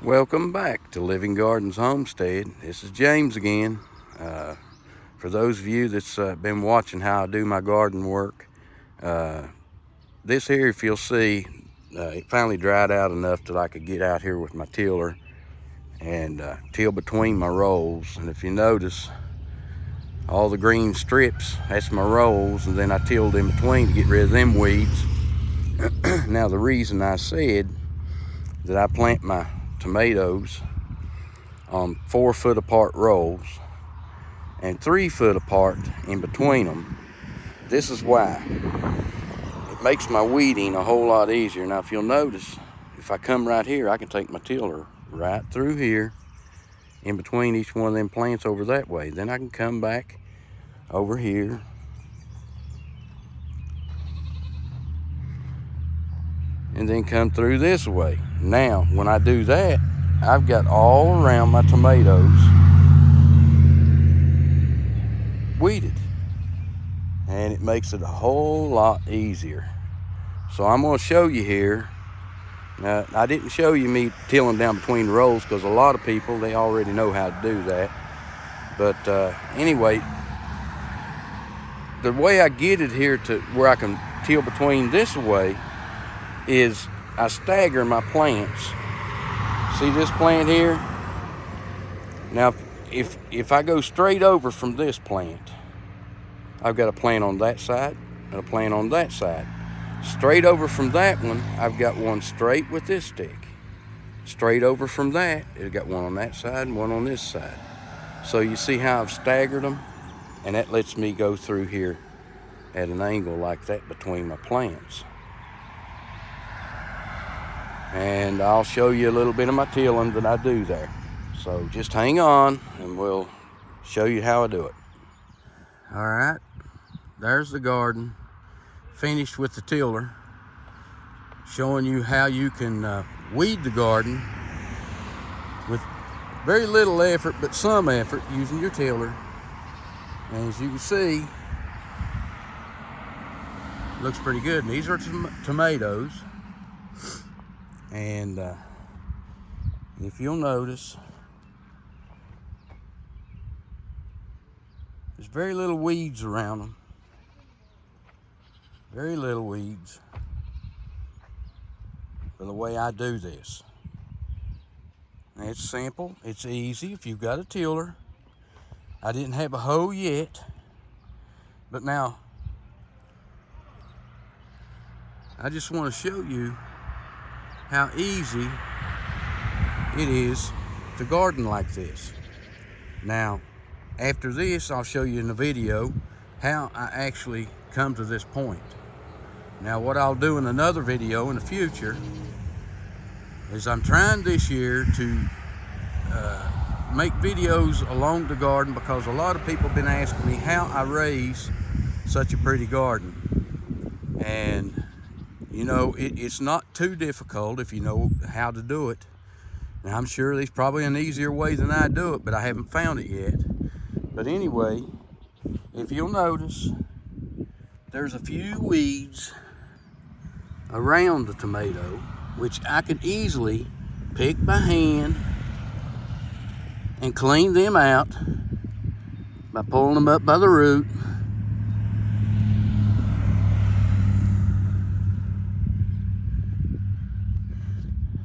Welcome back to Living Gardens Homestead. This is James again. For those of you that's been watching how I do my garden work, this here, if you'll see, it finally dried out enough that I could get out here with my tiller and till between my rows. And if you notice, all the green strips, that's my rows, and then I tilled in between to get rid of them weeds. Now, the reason I said that I plant my tomatoes on 4 foot apart rows and 3 foot apart in between them, this is why. It makes my weeding a whole lot easier. Now, if you'll notice, if I come right here, I can take my tiller right through here in between each one of them plants over that way. Then I can come back over here and then come through this way. Now, when I do that, I've got all around my tomatoes weeded, and it makes it a whole lot easier. So I'm going to show you here. Now, I didn't show you me tilling down between rows because a lot of people, they already know how to do that. But anyway, the way I get it here to where I can till between this way is I stagger my plants. See this plant here? Now, if I go straight over from this plant, I've got a plant on that side and a plant on that side. Straight over from that one, I've got one straight with this stick. Straight over from that, I've got one on that side and one on this side. So you see how I've staggered them? And that lets me go through here at an angle like that between my plants. And I'll show you a little bit of my tilling that I do there. So just hang on and we'll show you how I do it. All right, there's the garden, finished with the tiller, showing you how you can weed the garden with very little effort, but some effort using your tiller. And as you can see, looks pretty good. And these are tomatoes. And if you'll notice, there's very little weeds around them. Very little weeds for the way I do this. And it's simple, it's easy if you've got a tiller. I didn't have a hoe yet, but now I just want to show you how easy it is to garden like this. Now, after this, I'll show you in the video how I actually come to this point. Now, what I'll do in another video in the future is I'm trying this year to make videos along the garden, because a lot of people have been asking me how I raise such a pretty garden. And you know, it's not too difficult if you know how to do it. Now, I'm sure there's probably an easier way than I do it, but I haven't found it yet. But anyway, if you'll notice, there's a few weeds around the tomato, which I could easily pick by hand and clean them out by pulling them up by the root.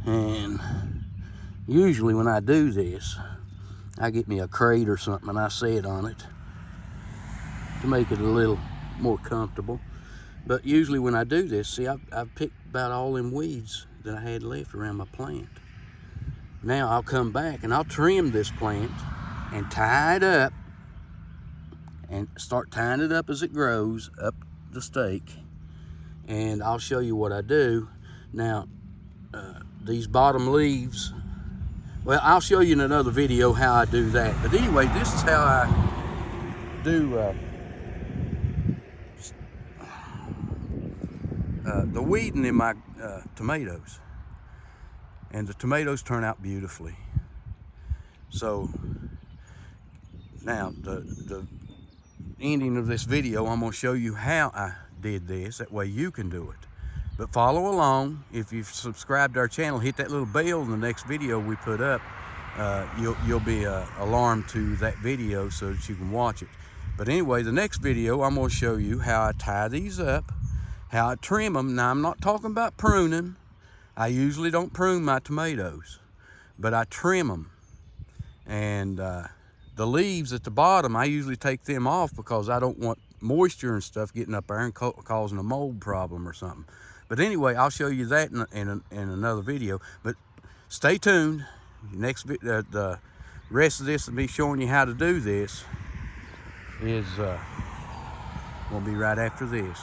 And usually when I do this, I get me a crate or something and I set on it to make it a little more comfortable. But usually when I do this, see, I've picked about all them weeds that I had left around my plant. Now I'll come back and I'll trim this plant and tie it up and start tying it up as it grows up the stake. And I'll show you what I do. Now, these bottom leaves, well, I'll show you in another video how I do that. But anyway, this is how I do the weeding in my tomatoes. And the tomatoes turn out beautifully. So now the ending of this video, I'm going to show you how I did this. That way you can do it. But follow along. If you've subscribed to our channel, hit that little bell in the next video we put up. You'll be alarmed to that video so that you can watch it. But anyway, the next video I'm going to show you how I tie these up, how I trim them. Now, I'm not talking about pruning. I usually don't prune my tomatoes, but I trim them. And the leaves at the bottom, I usually take them off because I don't want moisture and stuff getting up there and causing a mold problem or something. But anyway, I'll show you that in another video. But stay tuned. Next bit, the rest of this will be showing you how to do this. Is will be right after this.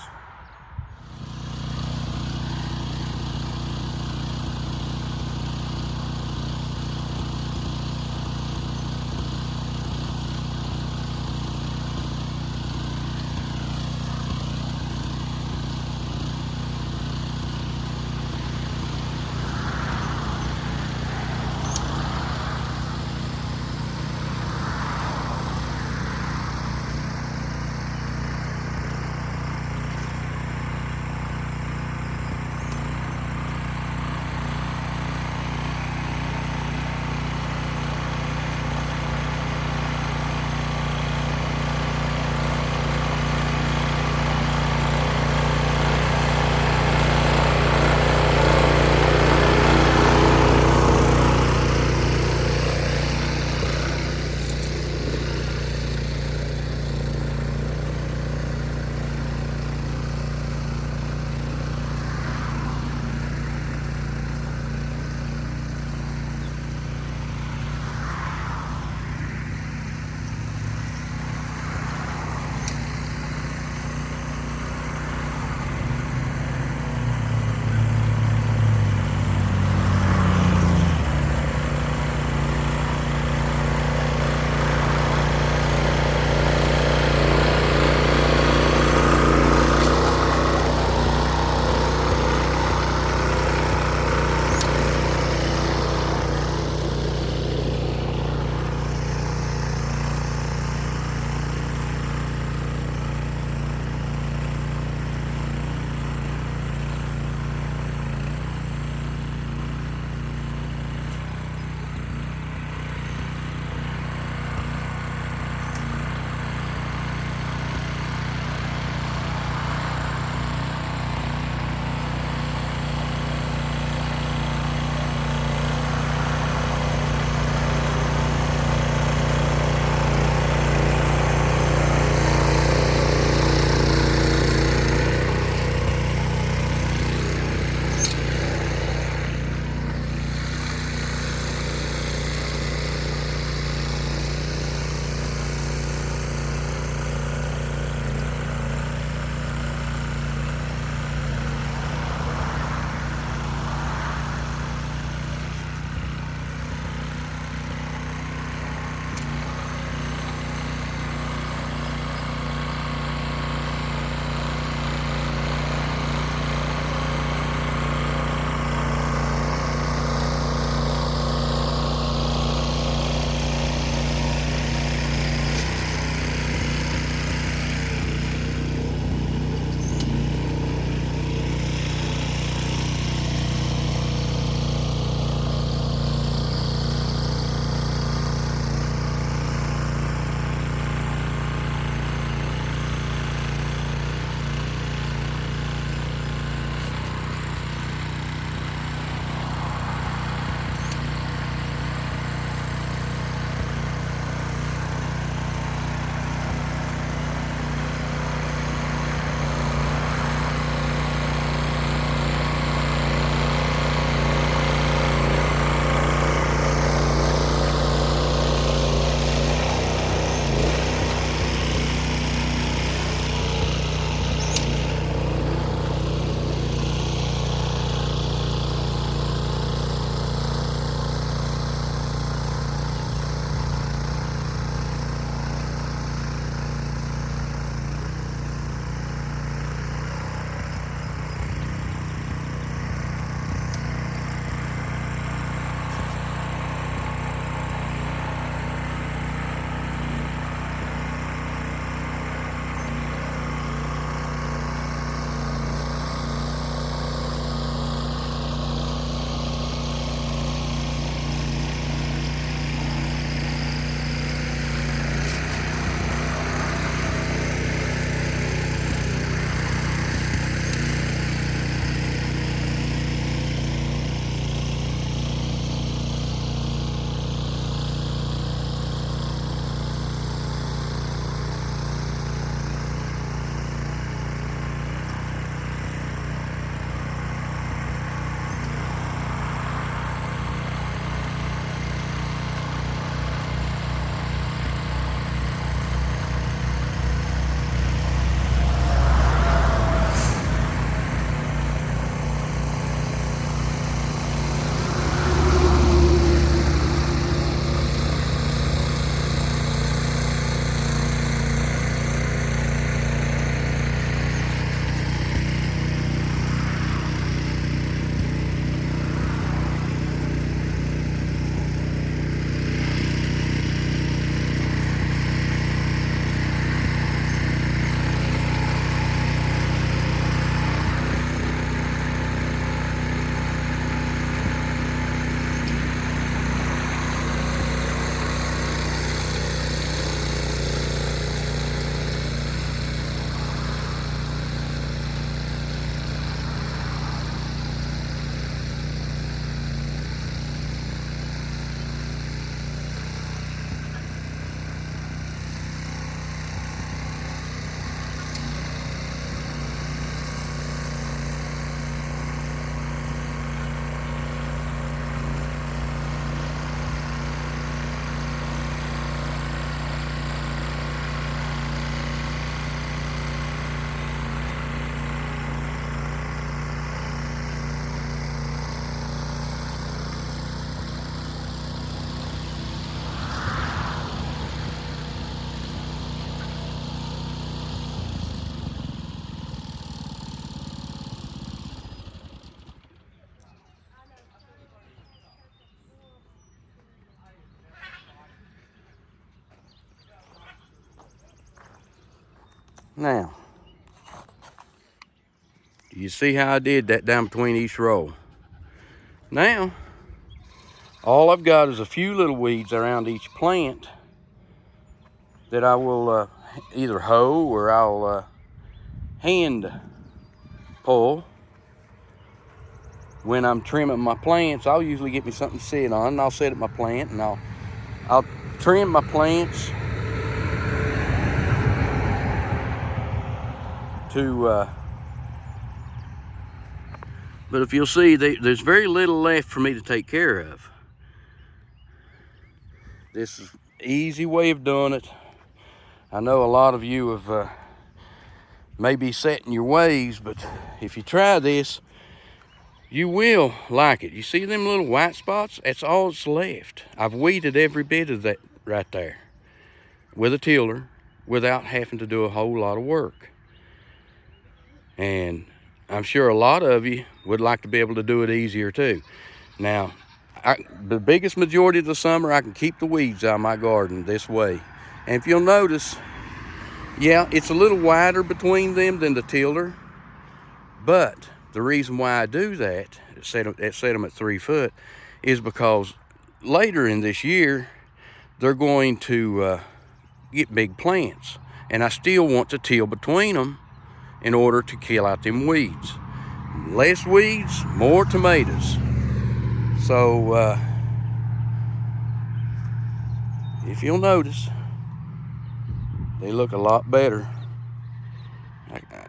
Now, you see how I did that down between each row. Now, all I've got is a few little weeds around each plant that I will either hoe or I'll hand pull. When I'm trimming my plants, I'll usually get me something to sit on, and I'll set up my plant, and I'll trim my plants to but if you'll see, there's very little left for me to take care of. This is an easy way of doing it. I know a lot of you have may be set in your ways, but if you try this, you will like it. You see them little white spots? That's all that's left. I've weeded every bit of that right there with a tiller without having to do a whole lot of work. And I'm sure a lot of you would like to be able to do it easier too. Now, the biggest majority of the summer, I can keep the weeds out of my garden this way. And if you'll notice, yeah, it's a little wider between them than the tiller, but the reason why I do that, set them at 3 foot, is because later in this year, they're going to get big plants. And I still want to till between them in order to kill out them weeds. Less weeds, more tomatoes. So, if you'll notice, they look a lot better.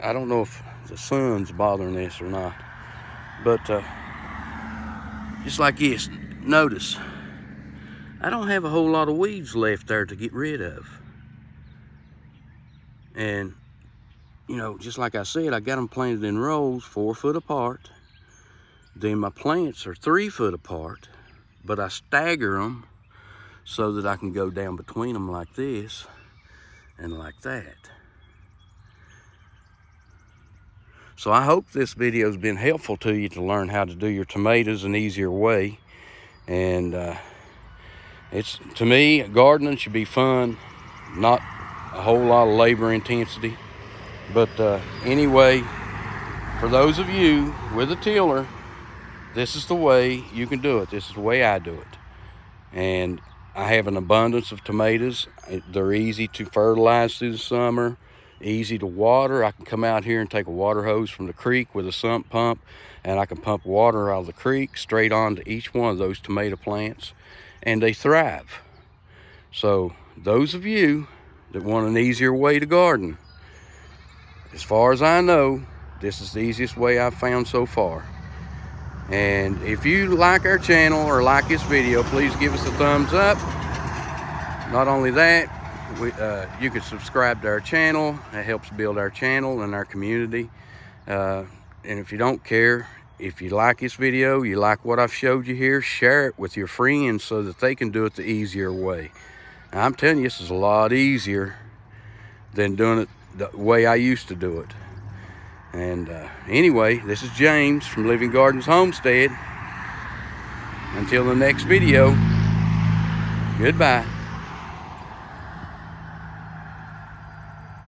I don't know if the sun's bothering this or not, but just like this, notice, I don't have a whole lot of weeds left there to get rid of. And, you know, just like I said, I got them planted in rows 4 foot apart. Then my plants are 3 foot apart, but I stagger them so that I can go down between them like this and like that. So I hope this video has been helpful to you to learn how to do your tomatoes an easier way. And to me, gardening should be fun, not a whole lot of labor intensity. But anyway, for those of you with a tiller, this is the way you can do it. This is the way I do it. And I have an abundance of tomatoes. They're easy to fertilize through the summer, easy to water. I can come out here and take a water hose from the creek with a sump pump, and I can pump water out of the creek straight onto each one of those tomato plants, and they thrive. So those of you that want an easier way to garden, as far as I know, this is the easiest way I've found so far. And if you like our channel or like this video, please give us a thumbs up. Not only that, you can subscribe to our channel. That helps build our channel and our community. And if you don't care, if you like this video, you like what I've showed you here, share it with your friends so that they can do it the easier way. Now, I'm telling you, this is a lot easier than doing it the way I used to do it. And anyway, this is James from Living Gardens Homestead. Until the next video, goodbye.